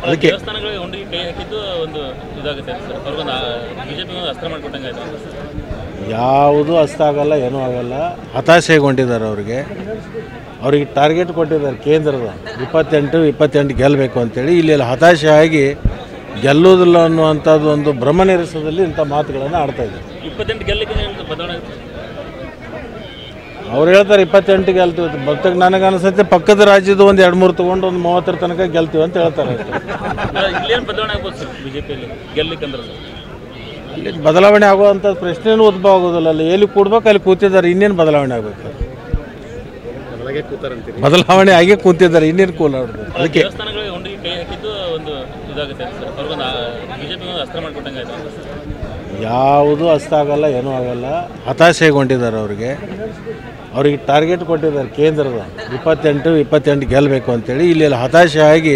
ಅದಕ್ಕೆ ದೇವಸ್ಥಾನಗಳಿಗೆ ಒಂದಿಗೆ ಕೈ ಹಾಕಿದ್ದು ಒಂದು ಇದಾಗುತ್ತೆ ಸರ್, ಅವ್ರಿಗೊಂದು ಬಿಜೆಪಿ ಅಸ್ತ್ರ ಮಾಡಿಕೊಟ್ಟಂಗೆ ಆಯ್ತು. ಯಾವುದು ಅಸ್ತ ಆಗಲ್ಲ, ಏನೂ ಆಗಲ್ಲ. ಹತಾಶೆಗೊಂಡಿದ್ದಾರೆ ಅವ್ರಿಗೆ ಟಾರ್ಗೆಟ್ ಕೊಟ್ಟಿದ್ದಾರೆ ಕೇಂದ್ರದ 28 ಗೆಲ್ಲಬೇಕು ಅಂತೇಳಿ. ಇಲ್ಲಿ ಹತಾಶೆ ಆಗಿ ಗೆಲ್ಲುವುದಿಲ್ಲ ಅನ್ನುವಂಥದ್ದು ಒಂದು ಭ್ರಮ ನಿರಸದಲ್ಲಿ ಇಂಥ ಮಾತುಗಳನ್ನು ಆಡ್ತಾ ಇದ್ದಾರೆ. 28 ಗೆಲ್ಲಕ್ಕೆ ಬದಲಾವಣೆ ಅವ್ರು ಹೇಳ್ತಾರೆ 28 ಗೆಲ್ತೀವಿ. ಭಕ್ತಕ್ಕೆ ನನಗೆ ಅನಿಸುತ್ತೆ ಪಕ್ಕದ ರಾಜ್ಯದ ಒಂದು 2-3 ತೊಗೊಂಡು ಒಂದು 30 ತನಕ ಗೆಲ್ತೀವಿ ಅಂತ ಹೇಳ್ತಾರೆ. ಇಲ್ಲೇನು ಬದಲಾವಣೆ ಆಗ್ಬೋದು ಸರ್ ಬಿಜೆಪಿಯಲ್ಲಿ ಗೆಲ್ಲಕ್ಕಂದ್ರೆ? ಅಲ್ಲಿ ಬದಲಾವಣೆ ಆಗುವಂಥ ಪ್ರಶ್ನೆನೂ ಉದ್ಭವ ಆಗೋದಿಲ್ಲ. ಅಲ್ಲಿ ಎಲ್ಲಿ ಕೂಡ್ಬೇಕು ಅಲ್ಲಿ ಕೂತಿದ್ದಾರೆ, ಇನ್ನೇನು ಬದಲಾವಣೆ ಆಗಬೇಕು? ಬದಲಾವಣೆ ಆಗೇ ಕೂತಿದ್ದಾರೆ, ಇನ್ನೇನು ಕೂಲಾಡ್ಬೇಕು? ಅದಕ್ಕೆ ದೇವಸ್ಥಾನಗಳಿಗೆ ಒಂದಿಗೆ ಕೈ ಹಾಕಿದ್ದು ಒಂದು ಇದಾಗುತ್ತೆ ಸರ್, ಅವ್ರಿಗೊಂದು ಬಿಜೆಪಿ ಅಸ್ತ್ರ ಮಾಡಿಕೊಟ್ಟಂಗೆ ಆಯ್ತು. ಯಾವುದು ಅಸ್ತ ಆಗಲ್ಲ, ಏನೂ ಆಗಲ್ಲ. ಹತಾಶೆಗೊಂಡಿದ್ದಾರೆ ಅವ್ರಿಗೆ ಟಾರ್ಗೆಟ್ ಕೊಟ್ಟಿದ್ದಾರೆ ಕೇಂದ್ರದ 28 ಗೆಲ್ಲಬೇಕು ಅಂತೇಳಿ. ಇಲ್ಲಿ ಹತಾಶೆ ಆಗಿ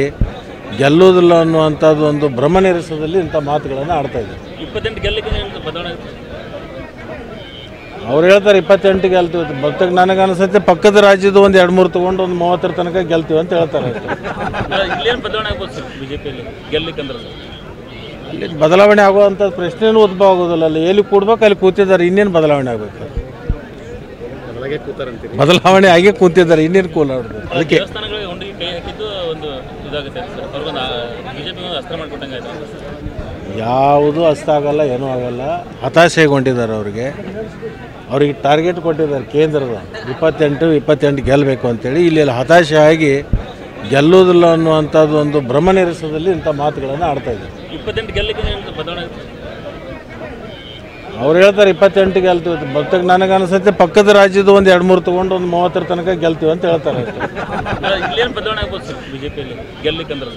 ಗೆಲ್ಲುವುದಿಲ್ಲ ಅನ್ನುವಂಥದ್ದು ಒಂದು ಭ್ರಮ ನಿರಸದಲ್ಲಿ ಇಂಥ ಮಾತುಗಳನ್ನು ಆಡ್ತಾ ಇದ್ದಾರೆ. 28 ಗೆಲ್ಲಕ್ಕೆ ಬದಲಾವಣೆ ಅವ್ರು ಹೇಳ್ತಾರೆ 28 ಗೆಲ್ತೀವಿ. ಭಕ್ತಕ್ಕೆ ನನಗೆ ಅನಿಸುತ್ತೆ ಪಕ್ಕದ ರಾಜ್ಯದ ಒಂದು 2-3 ತೊಗೊಂಡು ಒಂದು 30 ತನಕ ಗೆಲ್ತೀವಿ ಅಂತ ಹೇಳ್ತಾರೆ. ಇಲ್ಲೇನು ಬದಲಾವಣೆ ಆಗ್ಬೋದು ಸರ್ ಬಿಜೆಪಿಯಲ್ಲಿ ಗೆಲ್ಲಕ್ಕಂದ್ರೆ? ಅಲ್ಲಿ ಬದಲಾವಣೆ ಆಗುವಂಥ ಪ್ರಶ್ನೆನೂ ಉದ್ಭವ ಆಗೋದಿಲ್ಲ. ಅಲ್ಲಿ ಎಲ್ಲಿ ಕೂಡ್ಬೇಕು ಅಲ್ಲಿ ಕೂತಿದ್ದಾರೆ, ಇನ್ನೇನು ಬದಲಾವಣೆ ಆಗಬೇಕು? ಬದಲಾವಣೆ ಆಗೇ ಕೂತಿದ್ದಾರೆ, ಇನ್ನೇನು ಕೂಲಾಡ್ಬೇಕು? ಅದಕ್ಕೆ ದೇವಸ್ಥಾನಗಳಿಗೆ ಒಂದಿಗೆ ಕೈ ಹಾಕಿದ್ದು ಒಂದು ಇದಾಗುತ್ತೆ ಸರ್, ಅವ್ರಿಗೊಂದು ಬಿಜೆಪಿ ಅಸ್ತ್ರ ಮಾಡಿಕೊಟ್ಟಂಗೆ ಆಯ್ತು. ಯಾವುದು ಅಸ್ತ ಆಗಲ್ಲ, ಏನೂ ಆಗಲ್ಲ. ಹತಾಶೆಗೊಂಡಿದ್ದಾರೆ ಅವ್ರಿಗೆ ಟಾರ್ಗೆಟ್ ಕೊಟ್ಟಿದ್ದಾರೆ ಕೇಂದ್ರದ 28 ಗೆಲ್ಲಬೇಕು ಅಂತೇಳಿ. ಇಲ್ಲಿ ಹತಾಶೆ ಆಗಿ ಗೆಲ್ಲುವುದಿಲ್ಲ ಅನ್ನುವಂಥದ್ದು ಒಂದು ಭ್ರಮ ನಿರಸದಲ್ಲಿ ಇಂಥ ಮಾತುಗಳನ್ನು ಆಡ್ತಾ ಇದ್ದಾರೆ. 28 ಗೆಲ್ಲಕ್ಕೆ ಬದಲಾವಣೆ ಅವ್ರು ಹೇಳ್ತಾರೆ 28 ಗೆಲ್ತೀವಿ. ಭಕ್ತಕ್ಕೆ ನನಗೆ ಅನಿಸುತ್ತೆ ಪಕ್ಕದ ರಾಜ್ಯದ ಒಂದು 2-3 ತೊಗೊಂಡು ಒಂದು 30 ತನಕ ಗೆಲ್ತೀವಿ ಅಂತ ಹೇಳ್ತಾರೆ. ಇಲ್ಲೇನು ಬದಲಾವಣೆ ಆಗ್ಬೋದು ಸರ್ ಬಿಜೆಪಿಯಲ್ಲಿ ಗೆಲ್ಲಕ್ಕಂದ್ರೆ?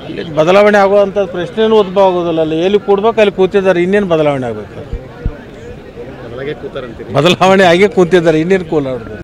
ಅಲ್ಲಿ ಬದಲಾವಣೆ ಆಗುವಂಥ ಪ್ರಶ್ನೆನೂ ಉದ್ಭವ ಆಗೋದಿಲ್ಲ. ಅಲ್ಲಿ ಎಲ್ಲಿ ಕೂಡ್ಬೇಕು ಅಲ್ಲಿ ಕೂತಿದ್ದಾರೆ, ಇನ್ನೇನು ಬದಲಾವಣೆ ಆಗಬೇಕು? ಬದಲಾವಣೆ ಆಗೇ ಕೂತಿದ್ದಾರೆ, ಇನ್ನೇನು ಕೂಲಾಡ್ಬೇಕು?